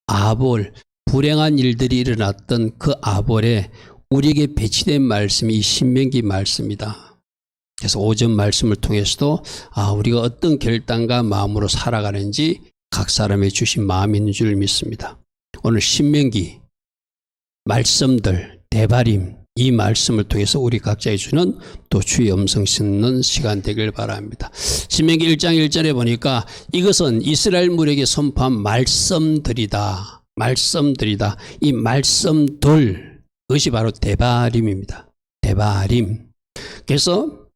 아볼, 불행한 일들이 일어났던 그 아볼에 우리에게 배치된 말씀이 이 신명기 말씀이다. 그래서 오전 말씀을 통해서도 우리가 어떤 결단과 마음으로 살아가는지 각 사람의 주신 마음이 있는 줄 믿습니다. 오늘 신명기 말씀들, 대발임, 이 말씀을 통해서 우리 각자에 주는 또 주의 음성 듣는 시간 되길 바랍니다. 신명기 1장 1절에 보니까 이것은 이스라엘 무리에게 선포한 말씀들이다. 말씀들이다. 이 말씀들, 그것이 바로 대발임입니다. 대발임. 그래서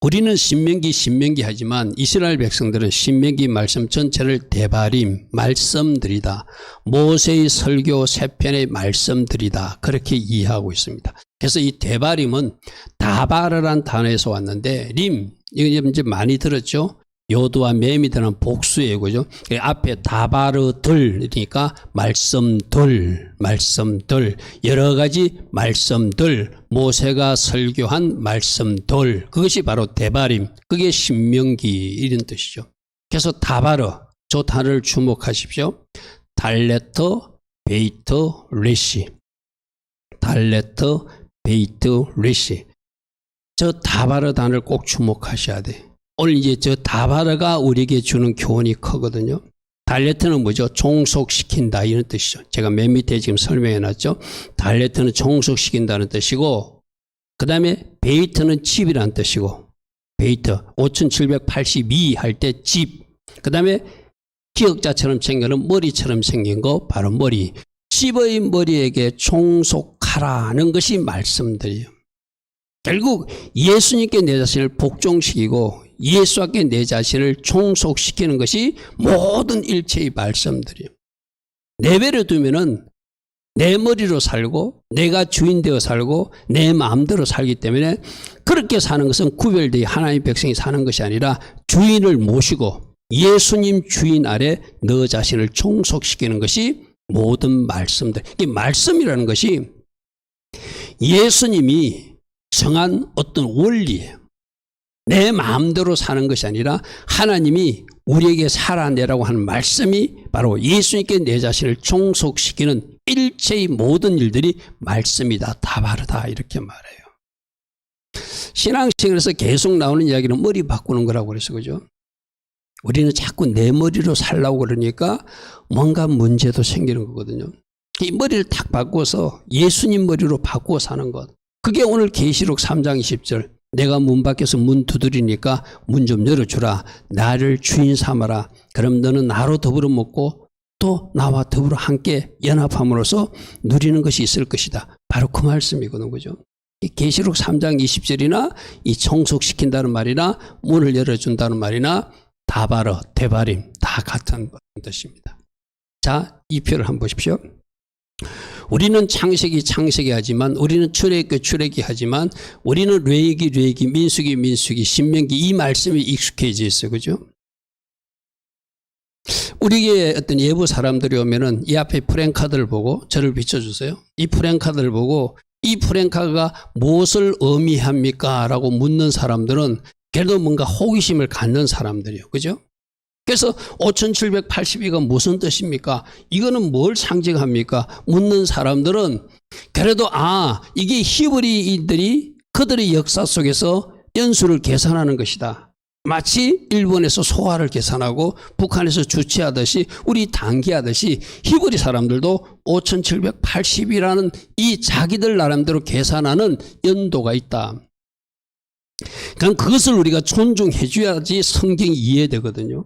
우리는 신명기 하지만 이스라엘 백성들은 신명기 말씀 전체를 대발임, 말씀들이다. 모세의 설교 세 편의 말씀들이다. 그렇게 이해하고 있습니다. 그래서 이 대발임은 다바르란 단어에서 왔는데 이거 이제 많이 들었죠. 요도와 맴이 드는 복수예고죠. 앞에 다바르들이니까 말씀들, 여러 가지 말씀들, 모세가 설교한 말씀들, 그것이 바로 대발임, 그게 신명기 이런 뜻이죠. 그래서 다바르, 저 단어를 주목하십시오. 달레터, 베이트, 레시. 달레터, 베이트, 레시. 저 다바르 단어를 꼭 주목하셔야 돼. 오늘 이제 저 다바르가 우리에게 주는 교훈이 크거든요. 달레트는 뭐죠? 종속시킨다 이런 뜻이죠. 제가 맨 밑에 지금 설명해 놨죠. 달레트는 종속시킨다는 뜻이고, 그 다음에 베이트는 집이라는 뜻이고, 베이트 5782 할 때 집, 그 다음에 기역자처럼 생겨는 머리처럼 생긴 거 바로 머리. 집의 머리에게 종속하라는 것이 말씀들이에요. 결국 예수님께 내 자신을 복종시키고 예수께 내 자신을 종속시키는 것이 모든 일체의 말씀들이에요. 내버려 두면은 내 머리로 살고 내가 주인 되어 살고 내 마음대로 살기 때문에 그렇게 사는 것은 구별되어 하나님의 백성이 사는 것이 아니라 주인을 모시고 예수님 주인 아래 너 자신을 종속시키는 것이 모든 말씀들. 이 말씀이라는 것이 예수님이 정한 어떤 원리예요. 내 마음대로 사는 것이 아니라 하나님이 우리에게 살아내라고 하는 말씀이 바로 예수님께 내 자신을 종속시키는 일체의 모든 일들이 말씀이다. 다바르다 이렇게 말해요. 신앙생활에서 계속 나오는 이야기는 머리 바꾸는 거라고 그래서 그죠? 우리는 자꾸 내 머리로 살라고 그러니까 뭔가 문제도 생기는 거거든요. 이 머리를 탁 바꿔서 예수님 머리로 바꾸어 사는 것. 그게 오늘 계시록 3장 20절. 내가 문 밖에서 문 두드리니까 문 좀 열어주라. 나를 주인 삼아라. 그럼 너는 나로 더불어 먹고 또 나와 더불어 함께 연합함으로써 누리는 것이 있을 것이다. 바로 그 말씀이거든요. 그죠? 계시록 3장 20절이나 이 청속시킨다는 말이나 문을 열어준다는 말이나 다바르, 대바림 다 같은 뜻입니다. 자, 이 표를 한번 보십시오. 우리는 창세기 하지만 우리는 출애굽 하지만 우리는 레위기 민수기 신명기 이 말씀이 익숙해져 있어요. 그죠? 우리에게 어떤 예부 사람들이 오면은 이 앞에 프랭카드를 보고 저를 비춰주세요. 이 프랭카드를 보고 이 프랭카드가 무엇을 의미합니까? 라고 묻는 사람들은 그래도 뭔가 호기심을 갖는 사람들이에요. 그죠? 그래서 5782가 무슨 뜻입니까? 이거는 뭘 상징합니까? 묻는 사람들은 그래도 이게 히브리인들이 그들의 역사 속에서 연수를 계산하는 것이다. 마치 일본에서 소화를 계산하고 북한에서 주치하듯이 우리 단기하듯이 히브리 사람들도 5780이라는 이 자기들 나름대로 계산하는 연도가 있다. 그럼 그것을 우리가 존중해 줘야지 성경이 이해되거든요.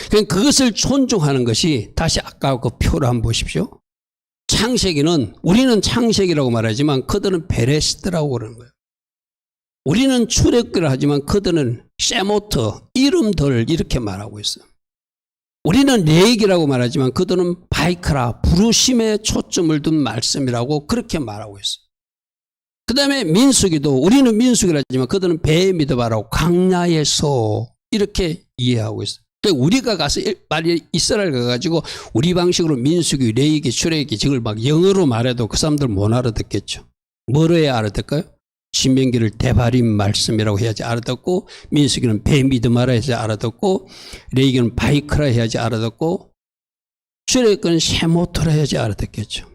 그러니까 그것을 존중하는 것이 다시 아까 그 표를 한번 보십시오. 창세기는 우리는 창세기라고 말하지만 그들은 베레시트라고 그러는 거예요. 우리는 출애굽기를 하지만 그들은 세모트, 이름들 이렇게 말하고 있어요. 우리는 레위기라고 말하지만 그들은 바이크라, 부르심에 초점을 둔 말씀이라고 그렇게 말하고 있어요. 그 다음에 민수기도 우리는 민수기를 하지만 그들은 배에 믿어봐라고 광야에서 이렇게 이해하고 있어요. 그러니까 우리가 가서 이스라엘 가가지고 우리 방식으로 민수기, 레위기, 출애굽기 저걸 막 영어로 말해도 그 사람들 못 알아듣겠죠. 뭐로 해야 알아듣을까요? 신명기를 대발임 말씀이라고 해야지 알아듣고, 민수기는 배 믿음하라 해야지 알아듣고, 레위기는 바이크라 해야지 알아듣고, 출애굽은 세모토라 해야지 알아듣겠죠.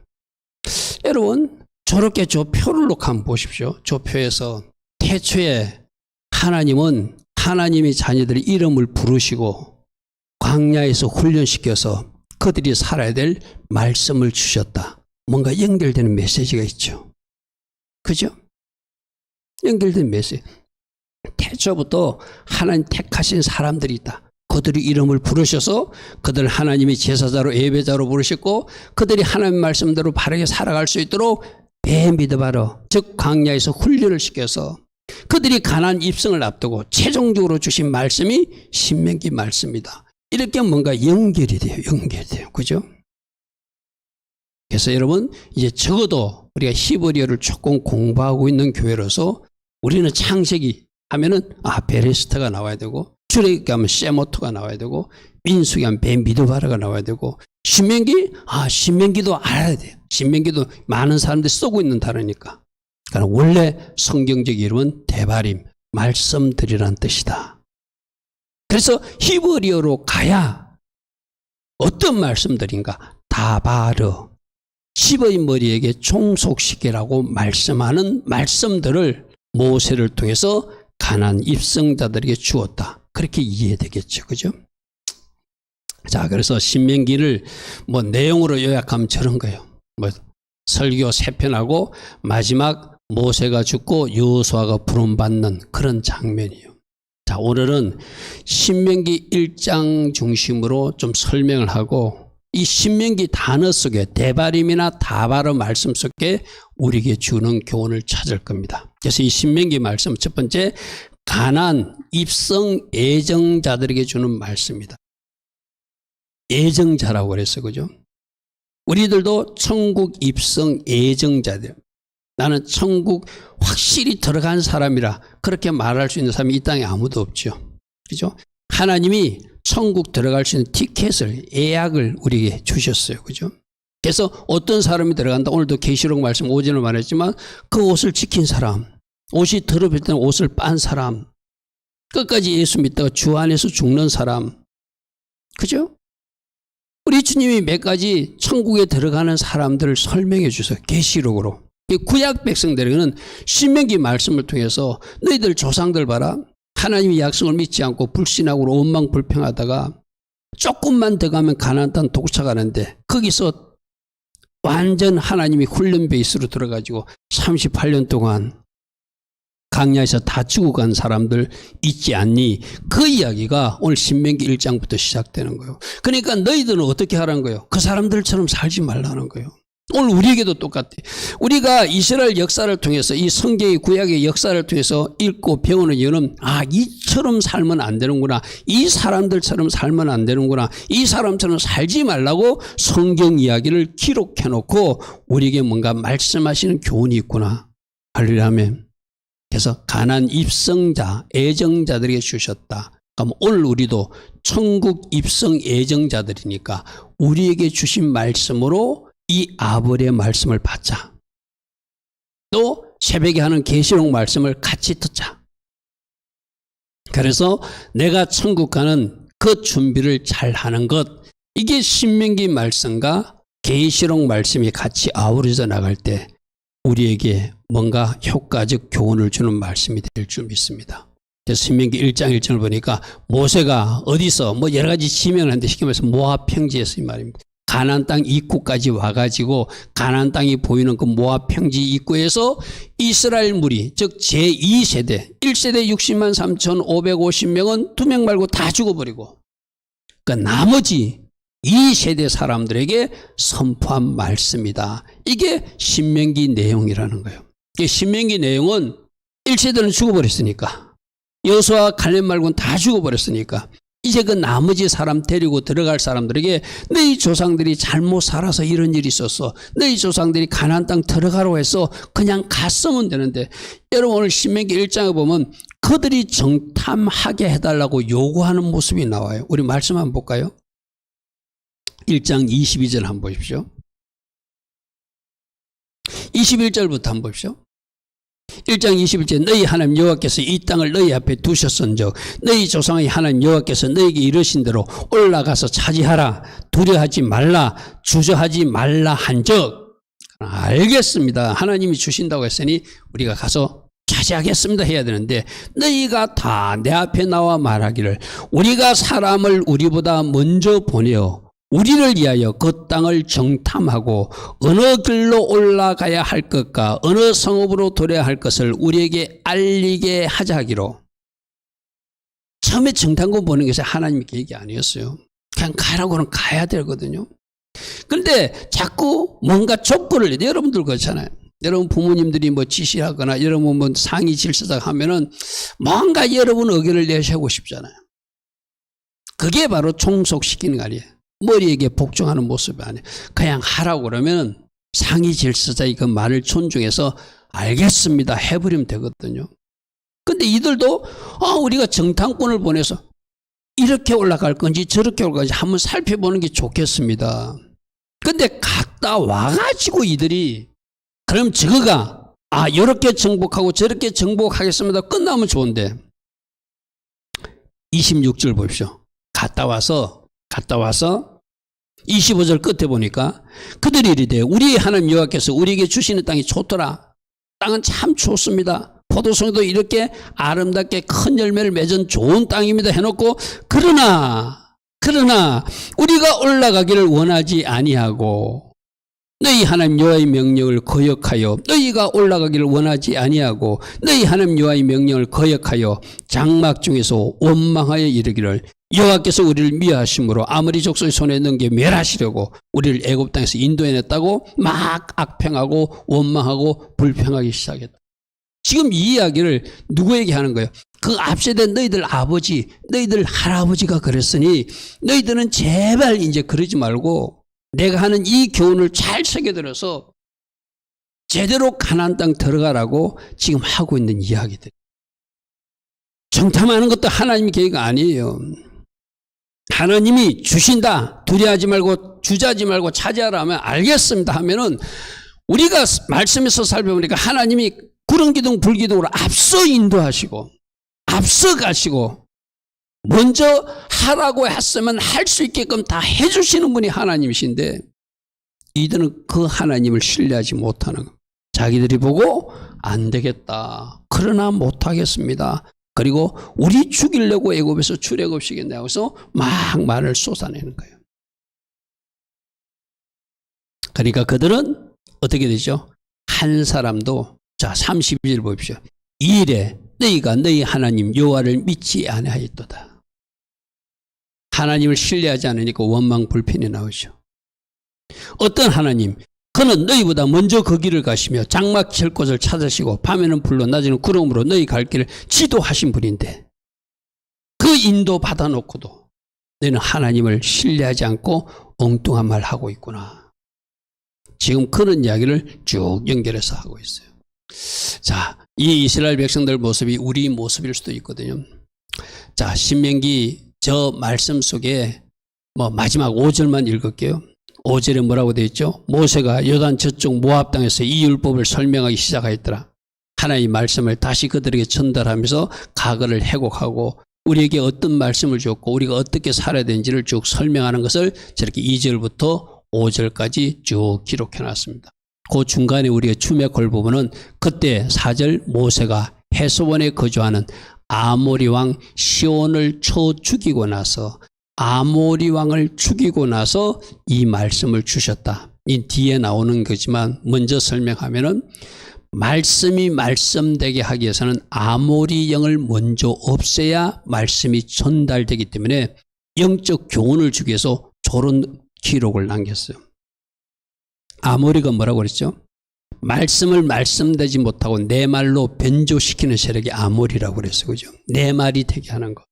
여러분 저렇게 저 표를 놓고 한번 보십시오. 저 표에서 태초에 하나님은 하나님의 자녀들의 이름을 부르시고 광야에서 훈련시켜서 그들이 살아야 될 말씀을 주셨다. 뭔가 연결되는 메시지가 있죠. 그죠? 연결된 메시지. 태초부터 하나님 택하신 사람들이 있다. 그들이 이름을 부르셔서 그들 하나님의 제사자로 예배자로 부르셨고 그들이 하나님 말씀대로 바르게 살아갈 수 있도록 배 미드바로 즉 광야에서 훈련을 시켜서 그들이 가나안 입성을 앞두고 최종적으로 주신 말씀이 신명기 말씀이다. 이렇게 뭔가 연결이 돼요. 연결이 돼요. 그죠? 그래서 여러분 이제 적어도 우리가 히브리어를 조금 공부하고 있는 교회로서 우리는 창세기 하면은 베레스트가 나와야 되고 출애굽기 하면 세모토가 나와야 되고 민수기 하면 벤미드바르가 나와야 되고 신명기 신명기도 알아야 돼요. 신명기도 많은 사람들이 쓰고 있는 단어니까. 그러니까 원래 성경적 이름은 데바림 말씀드리라는 뜻이다. 그래서 히브리어로 가야 어떤 말씀들인가 다바르 10의 머리에게 종속시키라고 말씀하는 말씀들을 모세를 통해서 가나안 입성자들에게 주었다. 그렇게 이해되겠죠. 그죠? 자, 그래서 신명기를 내용으로 요약하면 저런 거예요. 설교 3편하고 마지막 모세가 죽고 여호수아가 부름받는 그런 장면이에요. 자, 오늘은 신명기 1장 중심으로 좀 설명을 하고 이 신명기 단어 속에 데바림이나 다바르 말씀 속에 우리에게 주는 교훈을 찾을 겁니다. 그래서 이 신명기 말씀 첫 번째 가나안 입성 예정자들에게 주는 말씀입니다. 예정자라고 그랬어요. 그죠? 우리들도 천국 입성 예정자들. 나는 천국 확실히 들어간 사람이라 그렇게 말할 수 있는 사람이 이 땅에 아무도 없죠. 그죠? 하나님이 천국 들어갈 수 있는 티켓을 예약을 우리에게 주셨어요. 그죠? 그래서 어떤 사람이 들어간다. 오늘도 계시록 말씀 오전에 말했지만 그 옷을 지킨 사람, 옷이 더럽힐 때는 옷을 빤 사람, 끝까지 예수 믿다가 주 안에서 죽는 사람. 그죠? 우리 주님이 몇 가지 천국에 들어가는 사람들을 설명해 주세요. 계시록으로. 구약 백성들에게는 신명기 말씀을 통해서 너희들 조상들 봐라. 하나님의 약속을 믿지 않고 불신하고 원망불평하다가 조금만 더 가면 가나안 땅 도착하는데 거기서 완전 하나님이 훈련 베이스로 들어가지고 38년 동안 광야에서 다 죽어간 사람들 있지 않니? 그 이야기가 오늘 신명기 1장부터 시작되는 거예요. 그러니까 너희들은 어떻게 하라는 거예요? 그 사람들처럼 살지 말라는 거예요. 오늘 우리에게도 똑같아. 우리가 이스라엘 역사를 통해서 이 성경의 구약의 역사를 통해서 읽고 배우는 이유는 이처럼 살면 안 되는구나. 이 사람들처럼 살면 안 되는구나. 이 사람처럼 살지 말라고 성경 이야기를 기록해 놓고 우리에게 뭔가 말씀하시는 교훈이 있구나. 할렐루야. 그래서 가나안 입성자, 예정자들에게 주셨다. 그럼 오늘 우리도 천국 입성 예정자들이니까 우리에게 주신 말씀으로 이 아버지의 말씀을 받자. 또 새벽에 하는 계시록 말씀을 같이 듣자. 그래서 내가 천국 가는 그 준비를 잘 하는 것, 이게 신명기 말씀과 계시록 말씀이 같이 아우러져 나갈 때 우리에게 뭔가 효과적 교훈을 주는 말씀이 될 줄 믿습니다. 그래서 신명기 1장 1절을 보니까 모세가 어디서 여러 가지 지명을 하는데 쉽게 말해서 모압 평지에서 이 말입니다. 가나안 땅 입구까지 와가지고 가나안 땅이 보이는 그 모압 평지 입구에서 이스라엘 무리 즉 제2세대 1세대 60만 3,550명은 2명 말고 다 죽어버리고 그 나머지 2세대 사람들에게 선포한 말씀이다. 이게 신명기 내용이라는 거예요. 신명기 내용은 1세대는 죽어버렸으니까 여호수아 갈렙 말고는 다 죽어버렸으니까 이제 그 나머지 사람 데리고 들어갈 사람들에게 너희 조상들이 잘못 살아서 이런 일이 있었어. 너희 조상들이 가나안 땅 들어가라고 해서 그냥 갔으면 되는데 여러분 오늘 신명기 1장에 보면 그들이 정탐하게 해달라고 요구하는 모습이 나와요. 우리 말씀 한번 볼까요? 1장 22절 한번 보십시오. 21절부터 한번 보십시오. 1장 21절 너희 하나님 여호와께서 이 땅을 너희 앞에 두셨은즉 너희 조상의 하나님 여호와께서 너희에게 이르신 대로 올라가서 차지하라. 두려워하지 말라. 주저하지 말라 한즉 알겠습니다. 하나님이 주신다고 했으니 우리가 가서 차지하겠습니다 해야 되는데 너희가 다 내 앞에 나와 말하기를 우리가 사람을 우리보다 먼저 보내어 우리를 위하여 그 땅을 정탐하고 어느 길로 올라가야 할 것과 어느 성읍으로 돌아야 할 것을 우리에게 알리게 하자 하기로. 처음에 정탐꾼 보는 것이 하나님의 계획이 아니었어요. 그냥 가라고는 가야 되거든요. 그런데 자꾸 뭔가 족보를 여러분들 그렇잖아요. 여러분 부모님들이 뭐 지시하거나 여러분 뭐 상위 질서자 하면은 뭔가 여러분 의견을 내세우고 싶잖아요. 그게 바로 종속시키는 거 아니에요. 머리에게 복종하는 모습이 아니에요. 그냥 하라고 그러면 상위 질서자의 그 말을 존중해서 알겠습니다 해버리면 되거든요. 근데 이들도 우리가 정탐꾼을 보내서 이렇게 올라갈 건지 저렇게 올라갈 건지 한번 살펴보는 게 좋겠습니다. 근데 갔다 와가지고 이들이 그럼 저거가 이렇게 정복하고 저렇게 정복하겠습니다 끝나면 좋은데 26절 보십시오. 갔다 와서 25절 끝에 보니까 그들이 이르되 우리 하나님 여호와께서 우리에게 주시는 땅이 좋더라. 땅은 참 좋습니다. 포도송이도 이렇게 아름답게 큰 열매를 맺은 좋은 땅입니다 해놓고 그러나 우리가 올라가기를 원하지 아니하고 너희 하나님 여호와의 명령을 거역하여 너희가 올라가기를 원하지 아니하고 너희 하나님 여호와의 명령을 거역하여 장막 중에서 원망하여 이르기를 여호와께서 우리를 미워하심으로 아무리 족속의 손에 넘겨 멸하시려고 우리를 애굽 땅에서 인도해냈다고 막 악평하고 원망하고 불평하기 시작했다. 지금 이 이야기를 누구에게 하는 거예요? 그 앞세대 너희들 아버지, 너희들 할아버지가 그랬으니 너희들은 제발 이제 그러지 말고 내가 하는 이 교훈을 잘 새겨들어서 제대로 가나안 땅 들어가라고 지금 하고 있는 이야기들. 정탐하는 것도 하나님의 계획이 아니에요. 하나님이 주신다. 두려워하지 말고 주저하지 말고 차지하라 하면 알겠습니다 하면은 우리가 말씀에서 살펴보니까 하나님이 구름기둥 불기둥으로 앞서 인도하시고 앞서 가시고 먼저 하라고 했으면 할 수 있게끔 다 해주시는 분이 하나님이신데 이들은 그 하나님을 신뢰하지 못하는 거예요. 자기들이 보고 안 되겠다. 그러나 못하겠습니다. 그리고 우리 죽이려고 애굽에서 출애굽시켰냐고 해서 막 말을 쏟아내는 거예요. 그러니까 그들은 어떻게 되죠? 한 사람도 자 32절 보십시오. 이 일에 너희가 너희 하나님 여호와를 믿지 아니하였도다. 하나님을 신뢰하지 않으니까 원망 불평이 나오죠. 어떤 하나님? 그는 너희보다 먼저 그 길을 가시며 장막 칠 곳을 찾으시고 밤에는 불로 낮에는 구름으로 너희 갈 길을 지도하신 분인데 그 인도 받아놓고도 너희는 하나님을 신뢰하지 않고 엉뚱한 말 하고 있구나. 지금 그런 이야기를 쭉 연결해서 하고 있어요. 자, 이 이스라엘 백성들 모습이 우리 모습일 수도 있거든요. 자, 신명기 저 말씀 속에 마지막 5절만 읽을게요. 5절에 뭐라고 되어 있죠? 모세가 요단 저쪽 모압 땅에서 이 율법을 설명하기 시작하였더라. 하나님의 말씀을 다시 그들에게 전달하면서 과거를 회곡하고 우리에게 어떤 말씀을 줬고 우리가 어떻게 살아야 되는지를 쭉 설명하는 것을 저렇게 2절부터 5절까지 쭉 기록해 놨습니다. 그 중간에 우리가 추맥할 부분은 그때 4절 모세가 헤스본에 거주하는 아모리 왕 시온을 쳐 죽이고 나서 아모리 왕을 죽이고 나서 이 말씀을 주셨다. 이 뒤에 나오는 거지만 먼저 설명하면은 말씀이 말씀되게 하기 위해서는 아모리 영을 먼저 없애야 말씀이 전달되기 때문에 영적 교훈을 주기 위해서 저런 기록을 남겼어요. 아모리가 뭐라고 그랬죠? 말씀을 말씀되지 못하고 내 말로 변조시키는 세력이 아모리라고 그랬어요. 그죠? 내 말이 되게 하는 것.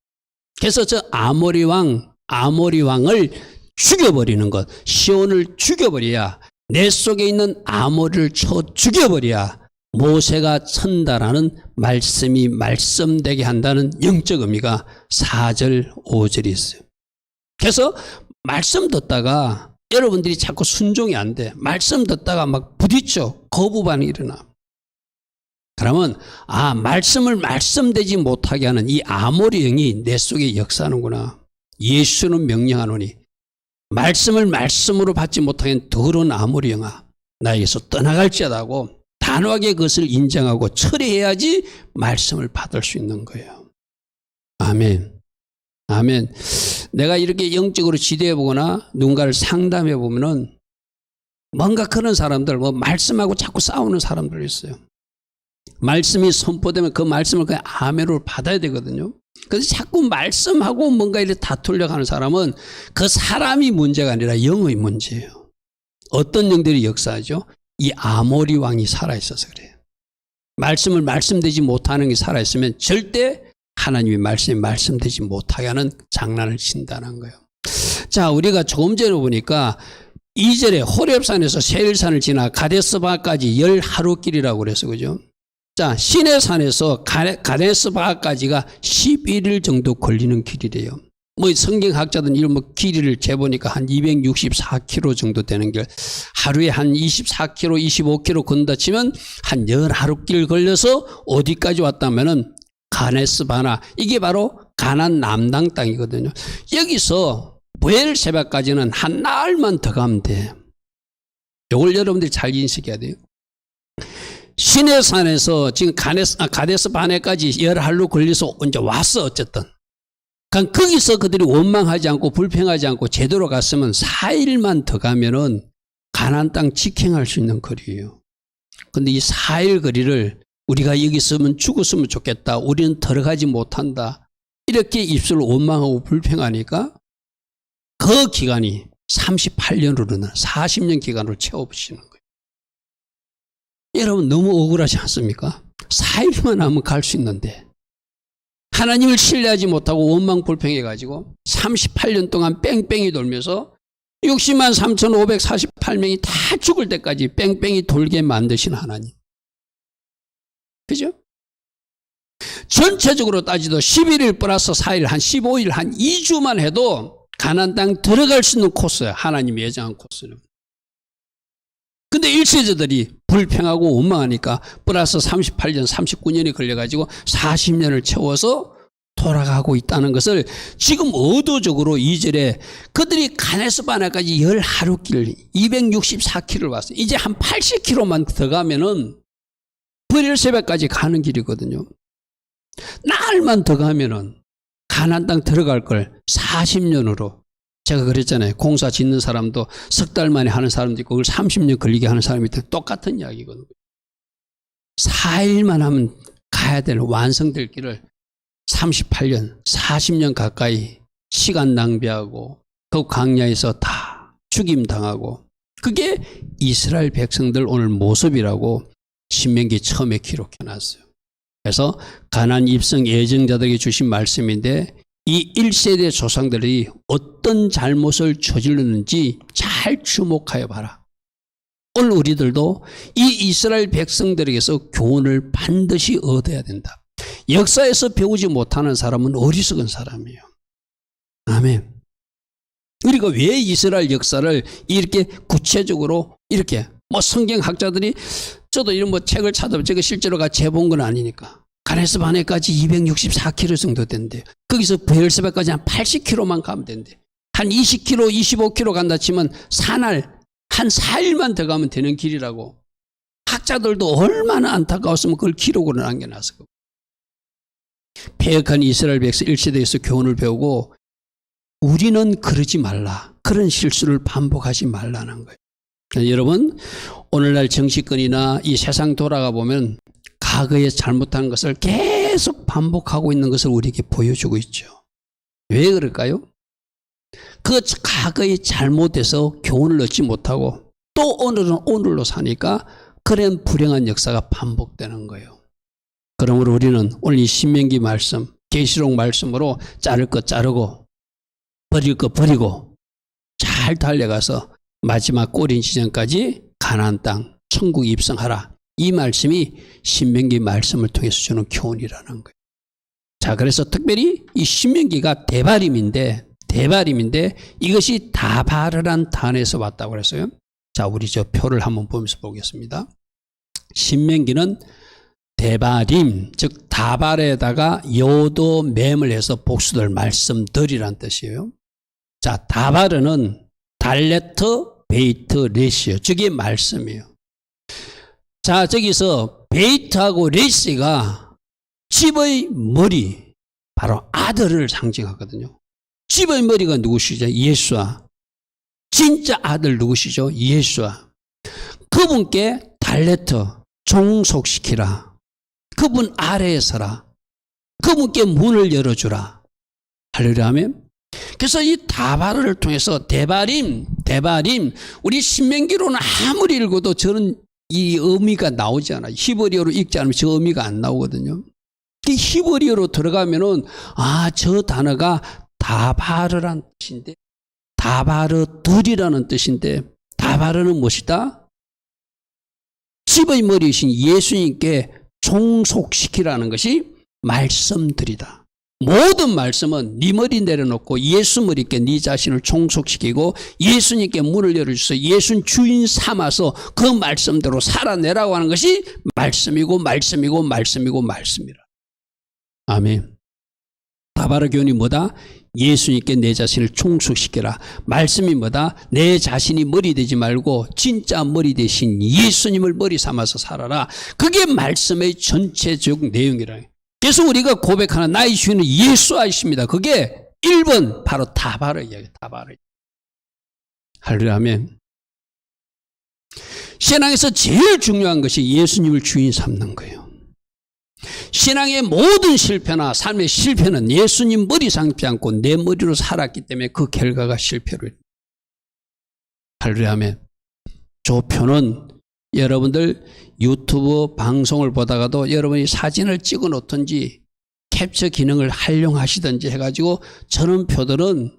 그래서 저 아모리 왕을 죽여버리는 것, 시온을 죽여버려야 내 속에 있는 아모리를 쳐 죽여버려야 모세가 전달하는 말씀이 말씀되게 한다는 영적 의미가 4절, 5절이 있어요. 그래서 말씀 듣다가 여러분들이 자꾸 순종이 안 돼. 말씀 듣다가 막 부딪혀. 거부 반응이 일어나. 그러면 말씀을 말씀되지 못하게 하는 이 아모리 영이 내 속에 역사하는구나. 예수는 명령하노니 말씀을 말씀으로 받지 못하게 하는 더러운 아모리 영아, 나에게서 떠나갈지어다 하고 단호하게 그것을 인정하고 처리해야지 말씀을 받을 수 있는 거예요. 아멘. 아멘. 내가 이렇게 영적으로 지도해보거나 누군가를 상담해보면은 뭔가 그런 사람들, 말씀하고 자꾸 싸우는 사람들 있어요. 말씀이 선포되면 그 말씀을 그냥 아멘으로 받아야 되거든요. 그래서 자꾸 말씀하고 뭔가 이렇게 다투려고 하는 사람은 그 사람이 문제가 아니라 영의 문제예요. 어떤 영들이 역사하죠? 이 아모리 왕이 살아있어서 그래요. 말씀을 말씀되지 못하는 게 살아있으면 절대 하나님의 말씀이 말씀되지 못하게 하는 장난을 친다는 거예요. 자, 우리가 조금 전에 보니까 2절에 호렙산에서 세일산을 지나 가데스바까지 10하루길이라고 그래서 그죠? 자, 시내산에서 가데스바까지가 11일 정도 걸리는 길이래요. 성경학자들은 이런 길이를 재보니까 한 264km 정도 되는 길, 하루에 한 24km, 25km 건다 치면 한 10하루길 걸려서 어디까지 왔다면은 가네스바나, 이게 바로 가나안 남당 땅이거든요. 여기서 브엘세바까지는 한 나흘만 더 가면 돼. 이걸 여러분들이 잘 인식해야 돼요. 시내산에서 지금 가데스바네까지 10하루 걸려서 이제 왔어. 어쨌든 그러니까 거기서 그들이 원망하지 않고 불평하지 않고 제대로 갔으면 4일만 더 가면은 가나안 땅 직행할 수 있는 거리예요. 근데 이 4일 거리를 우리가 여기 있으면 죽었으면 좋겠다, 우리는 들어가지 못한다, 이렇게 입술로 원망하고 불평하니까 그 기간이 38년으로는 40년 기간으로 채워붙이는 거예요. 여러분 너무 억울하지 않습니까? 4일만 하면 갈 수 있는데 하나님을 신뢰하지 못하고 원망 불평해가지고 38년 동안 뺑뺑이 돌면서 60만 3,548명이 다 죽을 때까지 뺑뺑이 돌게 만드신 하나님. 그죠? 전체적으로 따지도 11일 플러스 4일, 한 15일, 한 2주만 해도 가나안 땅 들어갈 수 있는 코스야. 하나님이 예정한 코스는. 근데 일세자들이 불평하고 원망하니까 플러스 38년, 39년이 걸려가지고 40년을 채워서 돌아가고 있다는 것을 지금 의도적으로 2절에 그들이 가네스바네까지 10하루길 264km를 왔어요. 이제 한 80km만 더 가면은 브엘세바까지 가는 길이거든요. 나흘만 더 가면은 가나안 땅 들어갈 걸 40년으로, 제가 그랬잖아요. 공사 짓는 사람도 석 달 만에 하는 사람도 있고 그걸 30년 걸리게 하는 사람이 있고 똑같은 이야기거든요. 4일만 하면 가야 되는 완성될 길을 38년, 40년 가까이 시간 낭비하고 그 광야에서 다 죽임당하고, 그게 이스라엘 백성들 오늘 모습이라고 신명기 처음에 기록해놨어요. 그래서 가나안 입성 예정자들에게 주신 말씀인데 이 1세대 조상들이 어떤 잘못을 저질렀는지 잘 주목하여 봐라. 오늘 우리들도 이 이스라엘 백성들에게서 교훈을 반드시 얻어야 된다. 역사에서 배우지 못하는 사람은 어리석은 사람이에요. 아멘. 우리가 왜 이스라엘 역사를 이렇게 구체적으로 이렇게 성경학자들이, 저도 이런 책을 찾아보면 제가 실제로 재본 건 아니니까, 가네스바네까지 264km 정도 된대요. 거기서 브엘세바까지 한 80km만 가면 된대. 한 20km, 25km 간다 치면 사날 한 4일만 더 가면 되는 길이라고. 학자들도 얼마나 안타까웠으면 그걸 기록으로 남겨놨을 거고. 패역한 이스라엘 백성 1세대에서 교훈을 배우고 우리는 그러지 말라, 그런 실수를 반복하지 말라는 거예요. 여러분, 오늘날 정치권이나 이 세상 돌아가 보면 과거에 잘못한 것을 계속 반복하고 있는 것을 우리에게 보여주고 있죠. 왜 그럴까요? 그 과거에 잘못해서 교훈을 얻지 못하고 또 오늘은 오늘로 사니까 그런 불행한 역사가 반복되는 거예요. 그러므로 우리는 오늘 이 신명기 말씀, 계시록 말씀으로 자를 것 자르고 버릴 것 버리고 잘 달려가서 마지막 꼬린 지점까지 가나안 땅 천국 입성하라. 이 말씀이 신명기 말씀을 통해서 주는 교훈이라는 거예요. 자, 그래서 특별히 이 신명기가 대발임인데 이것이 다발이란 단어에서 왔다고 그랬어요. 자, 우리 저 표를 한번 보면서 보겠습니다. 신명기는 데바림, 즉 다발에다가 요도 맴을 해서 복수들 말씀들이란 뜻이에요. 자, 다바르는 달레트, 베이트, 레시요. 저게 말씀이에요. 자, 저기서 베이트하고 레시가 집의 머리, 바로 아들을 상징하거든요. 집의 머리가 누구시죠? 예수와. 진짜 아들 누구시죠? 예수와. 그분께 달레트, 종속시키라. 그분 아래에 서라. 그분께 문을 열어주라. 할렐루야 하면. 그래서 이 다바르를 통해서 데바림, 우리 신명기로는 아무리 읽어도 저는 이 의미가 나오지 않아요. 히브리어로 읽지 않으면 저 의미가 안 나오거든요. 히브리어로 들어가면은, 저 단어가 다바르란 뜻인데, 다바르들이라는 뜻인데, 다바르는 무엇이다? 집의 머리이신 예수님께 종속시키라는 것이 말씀들이다. 모든 말씀은 네 머리 내려놓고 예수 머리께 네 자신을 종속시키고 예수님께 문을 열어주셔서 예수 주인 삼아서 그 말씀대로 살아내라고 하는 것이 말씀이고 말씀이라. 아멘. 다바르 교훈이 뭐다? 예수님께 내 자신을 종속시켜라. 말씀이 뭐다? 내 자신이 머리 되지 말고 진짜 머리 대신 예수님을 머리 삼아서 살아라. 그게 말씀의 전체적 내용이라. 그래서 우리가 고백하는 나의 주인은 예수이십니다. 그게 1번 바로 다바르 이야기예요. 다바르. 할렐루야 아멘. 신앙에서 제일 중요한 것이 예수님을 주인 삼는 거예요. 신앙의 모든 실패나 삶의 실패는 예수님 머리 삼지 않고 내 머리로 살았기 때문에 그 결과가 실패로. 할렐루야 아멘. 조표는 여러분들 유튜브 방송을 보다가도 여러분이 사진을 찍어 놓든지 캡처 기능을 활용하시든지 해가지고 저런 표들은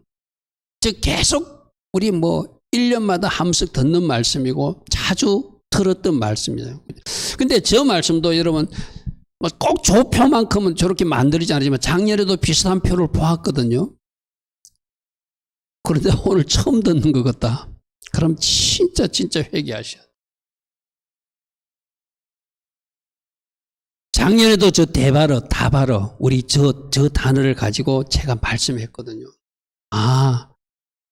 즉 계속 우리 1년마다 한 번씩 듣는 말씀이고 자주 들었던 말씀이에요. 근데 저 말씀도 여러분 꼭 조표만큼은 저렇게 만들지 않지만 작년에도 비슷한 표를 보았거든요. 그런데 오늘 처음 듣는 것 같다. 그럼 진짜 회개하셔야 돼요. 작년에도 저 다바르 우리 저 단어를 가지고 제가 말씀했거든요.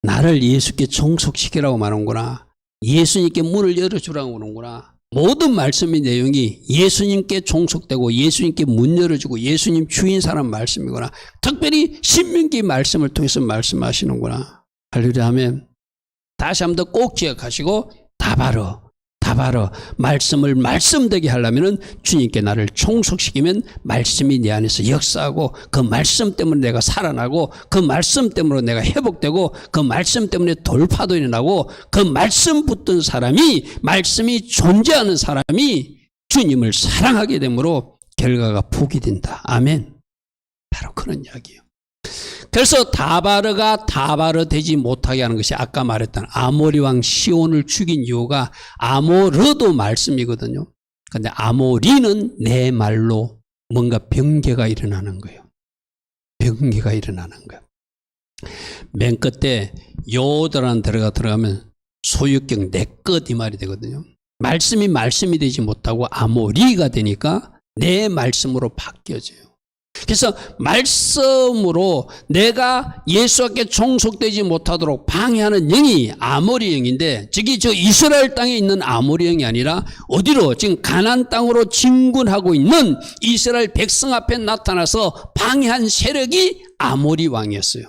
나를 예수께 종속시키라고 말하는구나. 예수님께 문을 열어주라고 하는구나. 모든 말씀의 내용이 예수님께 종속되고 예수님께 문 열어주고 예수님 주인 사람 말씀이구나. 특별히 신명기 말씀을 통해서 말씀하시는구나. 할렐루야 아멘. 다시 한 번 더 꼭 기억하시고 다바르 말씀을 말씀되게 하려면 주님께 나를 종속시키면 말씀이 내 안에서 역사하고 그 말씀 때문에 내가 살아나고 그 말씀 때문에 내가 회복되고 그 말씀 때문에 돌파도 일어나고 그 말씀 붙든 사람이 말씀이 존재하는 사람이 주님을 사랑하게 되므로 결과가 복이 된다. 아멘. 바로 그런 이야기예요. 그래서 다바르가 다바르 되지 못하게 하는 것이 아까 말했던 아모리 왕 시온을 죽인 이유가 아모르도 말씀이거든요. 그런데 아모리는 내 말로 뭔가 변개가 일어나는 거예요. 변개가 일어나는 거예요. 맨 끝에 요드라는 들어가면 소유격 내 것 이 말이 되거든요. 말씀이 되지 못하고 아모리가 되니까 내 말씀으로 바뀌어져요. 그래서 말씀으로 내가 예수께 종속되지 못하도록 방해하는 영이 아모리 영인데 저기 저 이스라엘 땅에 있는 아모리 영이 아니라 어디로 지금 가나안 땅으로 진군하고 있는 이스라엘 백성 앞에 나타나서 방해한 세력이 아모리 왕이었어요.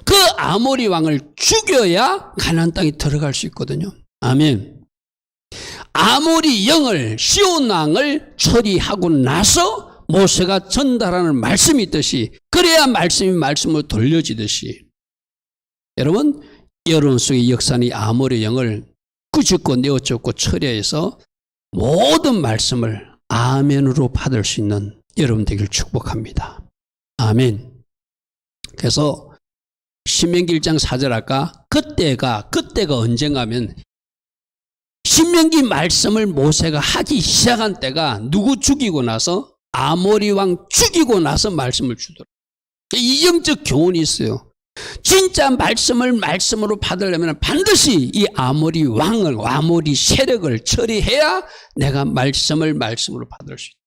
그 아모리 왕을 죽여야 가나안 땅에 들어갈 수 있거든요. 아멘. 아모리 영을 시온 왕을 처리하고 나서 모세가 전달하는 말씀이 있듯이 그래야 말씀을 돌려지듯이 여러분 속에 역사는 아모리 영을 꾸짖고 내어쫓고 처리해서 모든 말씀을 아멘으로 받을 수 있는 여러분 되길 축복합니다. 아멘. 그래서 신명기 1장 4절 아까 그때가 언젠가면 신명기 말씀을 모세가 하기 시작한 때가 누구 죽이고 나서 아모리 왕 죽이고 나서 말씀을 주더라. 이 영적 교훈이 있어요. 진짜 말씀으로 받으려면 반드시 이 아모리 왕을, 아모리 세력을 처리해야 내가 말씀으로 받을 수 있다.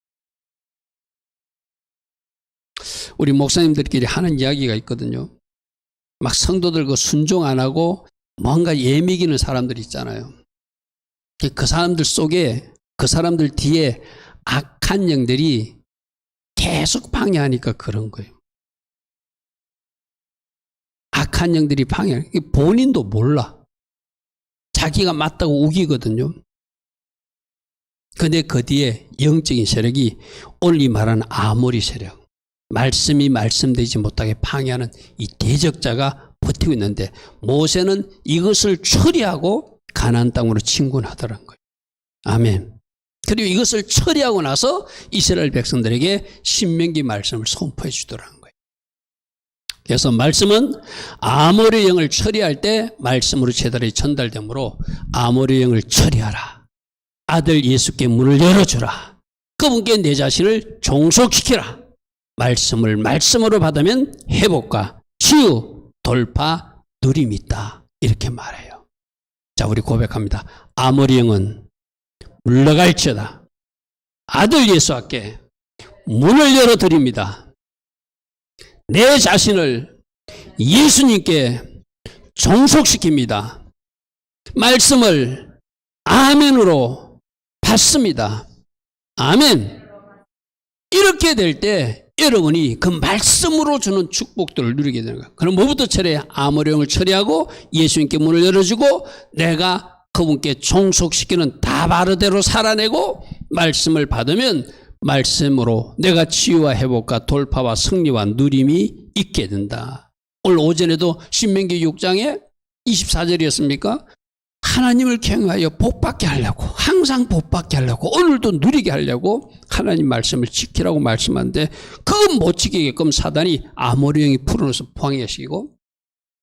우리 목사님들끼리 하는 이야기가 있거든요. 막 성도들 그 순종 안 하고 뭔가 예미기는 사람들 있잖아요. 그 사람들 속에, 그 사람들 뒤에 악한 영들이 계속 방해하니까 그런 거예요. 악한 영들이 방해, 본인도 몰라. 자기가 맞다고 우기거든요. 근데 그 뒤에 영적인 세력이 오늘 이 말하는 아모리 세력, 말씀이 말씀되지 못하게 방해하는 이 대적자가 버티고 있는데, 모세는 이것을 처리하고 가나안 땅으로 진군하더라는 거예요. 아멘. 그리고 이것을 처리하고 나서 이스라엘 백성들에게 신명기 말씀을 선포해 주더라는 거예요. 그래서 말씀은 아모리 영을 처리할 때 말씀으로 제대로 전달되므로 아모리 영을 처리하라. 아들 예수께 문을 열어주라. 그분께 내 자신을 종속시키라. 말씀을 말씀으로 받으면 회복과 치유, 돌파, 누림이 있다. 이렇게 말해요. 자, 우리 고백합니다. 아모리 영은 물러갈지어다. 아들 예수께 문을 열어드립니다. 내 자신을 예수님께 종속시킵니다. 말씀을 아멘으로 받습니다. 아멘. 이렇게 될 때 여러분이 그 말씀으로 주는 축복들을 누리게 되는 거예요. 그럼 뭐부터 처리해? 아모리 영을 처리하고 예수님께 문을 열어주고 내가 그분께 종속시키는 다바르대로 살아내고 말씀을 받으면 말씀으로 내가 치유와 회복과 돌파와 승리와 누림이 있게 된다. 오늘 오전에도 신명기 6장에 24절이었습니까? 하나님을 경외하여 복받게 하려고, 항상 복받게 하려고, 오늘도 누리게 하려고 하나님 말씀을 지키라고 말씀하는데 그건 못 지키게끔 사단이 아모리 영이 풀어놓아서 방해하시고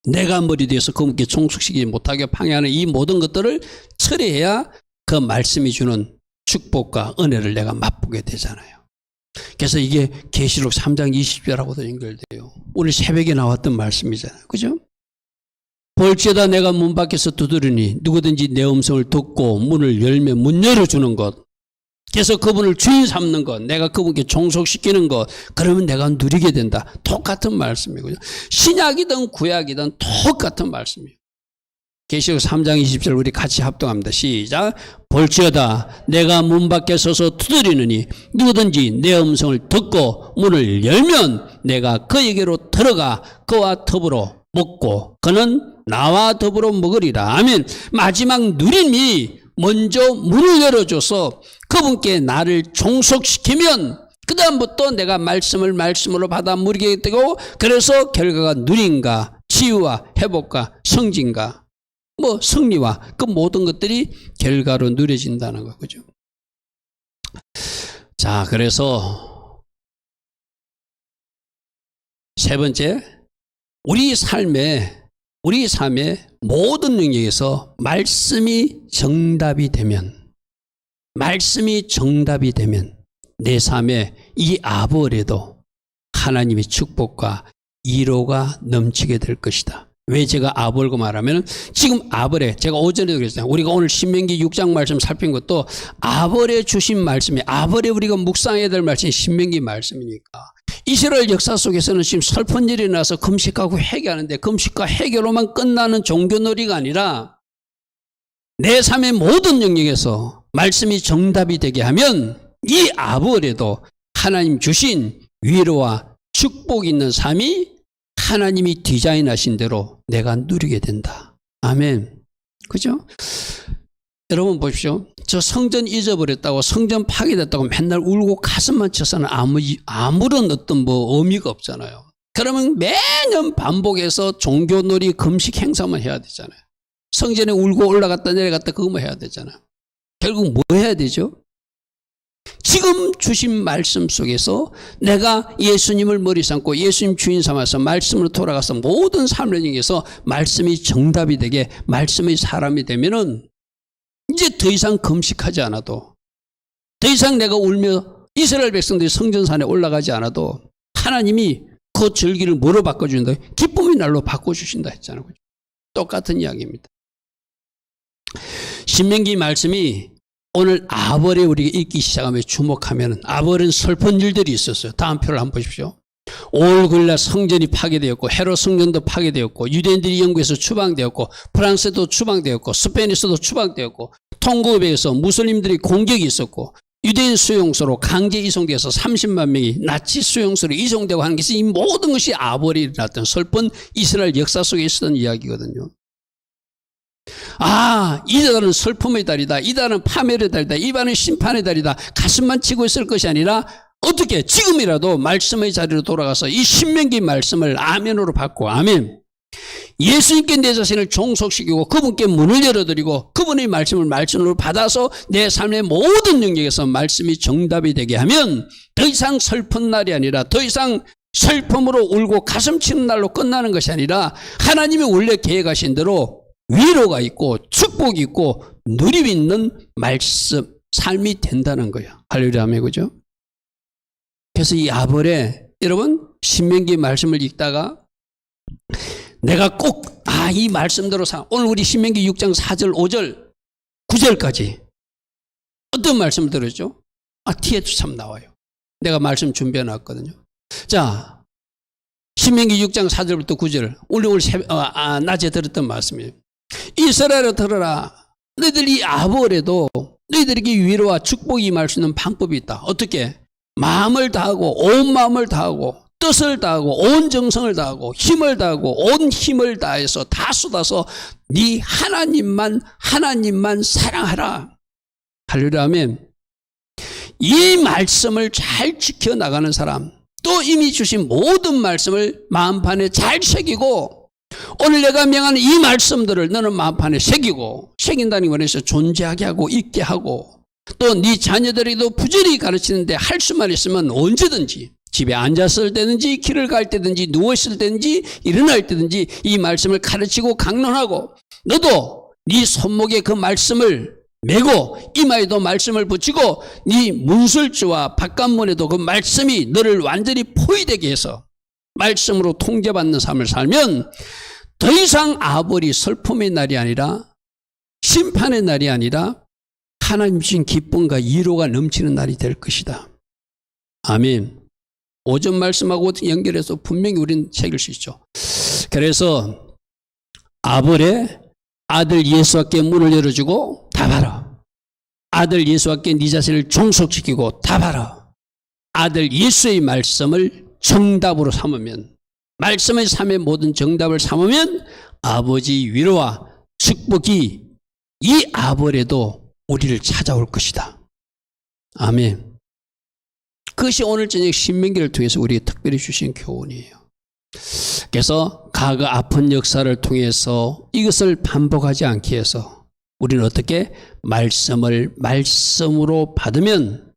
내가 머리 뒤에서 그분께 종속시키지 못하게 방해하는 이 모든 것들을 처리해야 그 말씀이 주는 축복과 은혜를 내가 맛보게 되잖아요. 그래서 이게 계시록 3장 20절하고도 연결돼요. 오늘 새벽에 나왔던 말씀이잖아요. 그죠? 볼지어다 내가 문 밖에서 두드리니 누구든지 내 음성을 듣고 문을 열면 문 열어주는 것. 그래서 그분을 주인 삼는 것, 내가 그분께 종속시키는 것, 그러면 내가 누리게 된다. 똑같은 말씀이고요. 신약이든 구약이든 똑같은 말씀이에요. 계시록 3장 20절 우리 같이 합동합니다. 시작. 볼지어다 내가 문 밖에 서서 두드리느니 누구든지 내 음성을 듣고 문을 열면 내가 그에게로 들어가 그와 더불어 먹고 그는 나와 더불어 먹으리라. 아멘. 마지막 누림이 먼저 문을 열어줘서 그분께 나를 종속시키면 그 다음부터 내가 말씀을 말씀으로 받아 누리게 되고 그래서 결과가 누림과 치유와 회복과 성진과 뭐 승리와 그 모든 것들이 결과로 누려진다는 거 그죠? 자, 그래서 세 번째, 우리 삶의 모든 영역에서 말씀이 정답이 되면 내 삶에 이 아벌에도 하나님의 축복과 위로가 넘치게 될 것이다. 왜 제가 아벌고 말하면 지금 아벌에 제가 오전에도 그랬잖아요. 우리가 오늘 신명기 6장 말씀 살핀 것도 아벌에 주신 말씀이 아벌에 우리가 묵상해야 될 말씀이 신명기 말씀이니까 이스라엘 역사 속에서는 지금 슬픈 일이 나서 금식하고 회개하는데 금식과 회개로만 끝나는 종교놀이가 아니라 내 삶의 모든 영역에서 말씀이 정답이 되게 하면 이 아벌에도 하나님 주신 위로와 축복이 있는 삶이 하나님이 디자인하신 대로 내가 누리게 된다. 아멘. 그죠? 여러분 보십시오. 저 성전 잊어버렸다고 성전 파괴됐다고 맨날 울고 가슴만 쳐서는 아무런 어떤 뭐 의미가 없잖아요. 그러면 매년 반복해서 종교놀이 금식 행사만 해야 되잖아요. 성전에 울고 올라갔다 내려갔다 그거만 해야 되잖아요. 결국 뭐 해야 되죠? 지금 주신 말씀 속에서 내가 예수님을 머리 삼고 예수님 주인 삼아서 말씀으로 돌아가서 모든 삶을 통해서 말씀이 정답이 되게 말씀의 사람이 되면은 이제 더 이상 금식하지 않아도 더 이상 내가 울며 이스라엘 백성들이 성전산에 올라가지 않아도 하나님이 그 절기를 뭐로 바꿔준다? 기쁨의 날로 바꿔주신다 했잖아요. 똑같은 이야기입니다. 신명기 말씀이 오늘 아벌에 우리가 읽기 시작하면 주목하면 아벌은 슬픈 일들이 있었어요. 다음 표를 한번 보십시오. 5월 9일날 성전이 파괴되었고 헤롯 성전도 파괴되었고 유대인들이 영국에서 추방되었고 프랑스에도 추방되었고 스페인에서도 추방되었고 통고백에서 무슬림들이 공격이 있었고 유대인 수용소로 강제 이송돼서 30만 명이 나치 수용소로 이송되고 하는 것이 이 모든 것이 아볼이 일어났던 슬픈 이스라엘 역사 속에 있었던 이야기거든요. 이달은 슬픔의 달이다. 이달은 파멸의 달이다. 이달은 심판의 달이다. 가슴만 치고 있을 것이 아니라 어떻게 지금이라도 말씀의 자리로 돌아가서 이 신명기 말씀을 아멘으로 받고 아멘. 예수님께 내 자신을 종속시키고 그분께 문을 열어드리고 그분의 말씀을 말씀으로 받아서 내 삶의 모든 영역에서 말씀이 정답이 되게 하면 더 이상 슬픈 날이 아니라 더 이상 슬픔으로 울고 가슴 치는 날로 끝나는 것이 아니라 하나님이 원래 계획하신 대로 위로가 있고 축복이 있고 누림이 있는 말씀 삶이 된다는 거예요. 할렐루야 아멘. 그죠? 그래서 이 아볼에 여러분 신명기 말씀을 읽다가 내가 꼭 이 말씀대로 오늘 우리 신명기 6장 4절 5절 9절까지 어떤 말씀을 들었죠? 뒤에도 참 나와요. 내가 말씀 준비해 놨거든요. 자, 신명기 6장 4절부터 9절 오늘 낮에 들었던 말씀이에요. 이스라엘아 들어라. 너희들 이 아볼에도 너희들에게 위로와 축복이 임할 수 있는 방법이 있다. 어떻게? 마음을 다하고 온 마음을 다하고 뜻을 다하고 온 정성을 다하고 힘을 다하고 온 힘을 다해서 다 쏟아서 네 하나님만 사랑하라. 할렐루야 아멘. 이 말씀을 잘 지켜나가는 사람 또 이미 주신 모든 말씀을 마음판에 잘 새기고 오늘 내가 명하는 이 말씀들을 너는 마음판에 새긴다는 것에서 존재하게 하고 있게 하고 또 네 자녀들에게도 부지런히 가르치는데 할 수만 있으면 언제든지 집에 앉았을 때든지 길을 갈 때든지 누워있을 때든지 일어날 때든지 이 말씀을 가르치고 강론하고 너도 네 손목에 그 말씀을 메고 이마에도 말씀을 붙이고 네 문술주와 바깥문에도 그 말씀이 너를 완전히 포위되게 해서 말씀으로 통제받는 삶을 살면 더 이상 아볼이 슬픔의 날이 아니라 심판의 날이 아니라 하나님 주신 기쁨과 위로가 넘치는 날이 될 것이다. 아멘. 오전 말씀하고 연결해서 분명히 우리는 새길 수 있죠. 그래서 아볼에 아들 예수와께 문을 열어주고 답하라. 아들 예수와께 네 자신을 종속시키고 답하라. 아들 예수의 말씀을 정답으로 삼으면 말씀의 삶의 모든 정답을 삼으면 아버지 위로와 축복이 이 아볼에도 우리를 찾아올 것이다. 아멘. 그것이 오늘 저녁 신명기를 통해서 우리에게 특별히 주신 교훈이에요. 그래서 과거 아픈 역사를 통해서 이것을 반복하지 않게 해서 우리는 어떻게 말씀을 말씀으로 받으면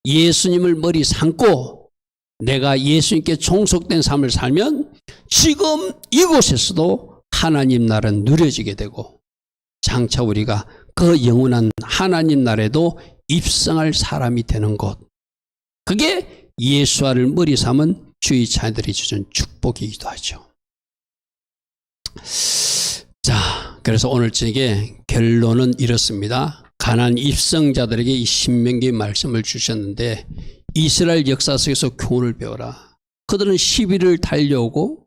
예수님을 머리 삼고 내가 예수님께 종속된 삶을 살면 지금 이곳에서도 하나님 나라는 누려지게 되고 장차 우리가 그 영원한 하나님 나라에도 입성할 사람이 되는 것. 그게 예수와를 머리 삼은 주의 자녀들이 주신 축복이기도 하죠. 자, 그래서 오늘 저녁에 결론은 이렇습니다. 가나안 입성자들에게 이 신명기 말씀을 주셨는데 이스라엘 역사 속에서 교훈을 배워라. 그들은 시비를 달려오고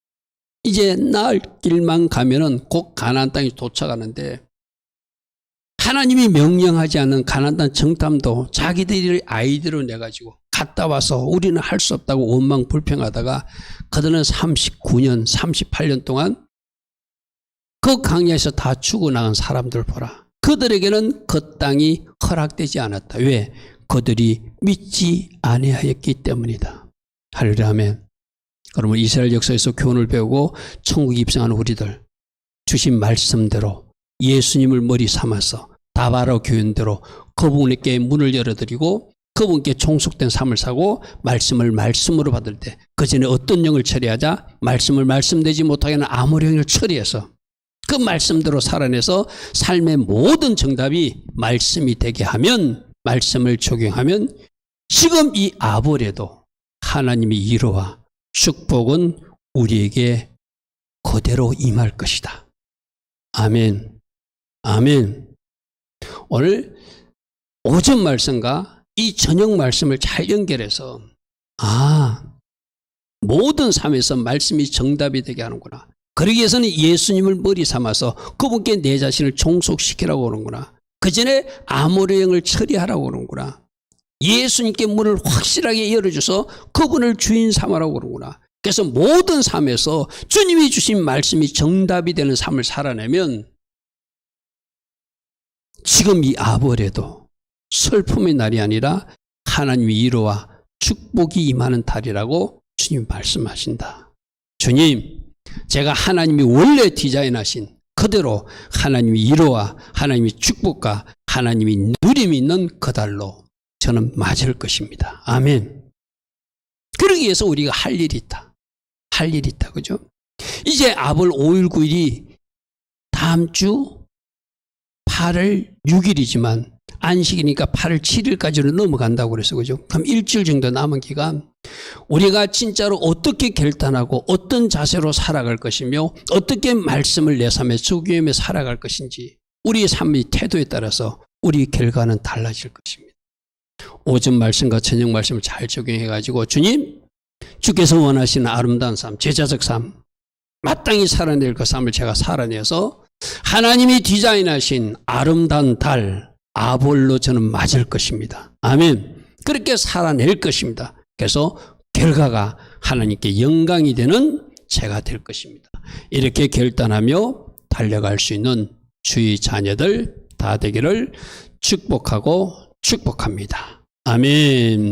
이제 나을 길만 가면은 곧 가나안 땅에 도착하는데 하나님이 명령하지 않은 가나안 땅 정탐도 자기들이 아이디어로 내가지고 갔다 와서 우리는 할 수 없다고 원망 불평하다가 그들은 39년 38년 동안 그 광야에서 다 죽어나간 사람들 보라. 그들에게는 그 땅이 허락되지 않았다. 왜? 그들이 믿지 아니하였기 때문이다. 할렐루야 아멘. 그러면 이스라엘 역사에서 교훈을 배우고 천국 입성하는 우리들 주신 말씀대로 예수님을 머리 삼아서 다바로 교훈대로 그분에게 문을 열어드리고 그분께 종속된 삶을 사고 말씀을 말씀으로 받을 때 그 전에 어떤 영을 처리하자 말씀을 말씀되지 못하게 하는 아모령을 처리해서 그 말씀대로 살아내서 삶의 모든 정답이 말씀이 되게 하면 말씀을 적용하면 지금 이 아볼에도 하나님의 위로와 축복은 우리에게 그대로 임할 것이다. 아멘. 아멘. 오늘 오전 말씀과 이 저녁 말씀을 잘 연결해서 모든 삶에서 말씀이 정답이 되게 하는구나. 그러기 위해서는 예수님을 머리 삼아서 그분께 내 자신을 종속시키라고 하는구나. 그 전에 아모레 영을 처리하라고 하는구나. 예수님께 문을 확실하게 열어줘서 그분을 주인 삼으라고 그러구나. 그래서 모든 삶에서 주님이 주신 말씀이 정답이 되는 삶을 살아내면 지금 이 아벌에도 슬픔의 날이 아니라 하나님의 위로와 축복이 임하는 달이라고 주님 말씀하신다. 주님, 제가 하나님이 원래 디자인하신 그대로 하나님의 위로와 하나님의 축복과 하나님의 누림이 있는 그 달로 저는 맞을 것입니다. 아멘. 그러기 위해서 우리가 할 일이 있다. 할 일이 있다. 그죠? 이제 아벌 5일 9일이 다음 주 8월 6일이지만 안식이니까 8월 7일까지로 넘어간다고 그래서 그죠? 그럼 일주일 정도 남은 기간 우리가 진짜로 어떻게 결단하고 어떤 자세로 살아갈 것이며 어떻게 말씀을 내 삶에 적용하며 살아갈 것인지 우리의 삶의 태도에 따라서 우리 결과는 달라질 것입니다. 오전 말씀과 저녁 말씀을 잘 적용해가지고 주님, 주께서 원하시는 아름다운 삶, 제자적 삶, 마땅히 살아낼 그 삶을 제가 살아내서 하나님이 디자인하신 아름다운 달, 아볼로 저는 맞을 것입니다. 아멘. 그렇게 살아낼 것입니다. 그래서 결과가 하나님께 영광이 되는 제가 될 것입니다. 이렇게 결단하며 달려갈 수 있는 주의 자녀들 다 되기를 축복하고 축복합니다. 아멘.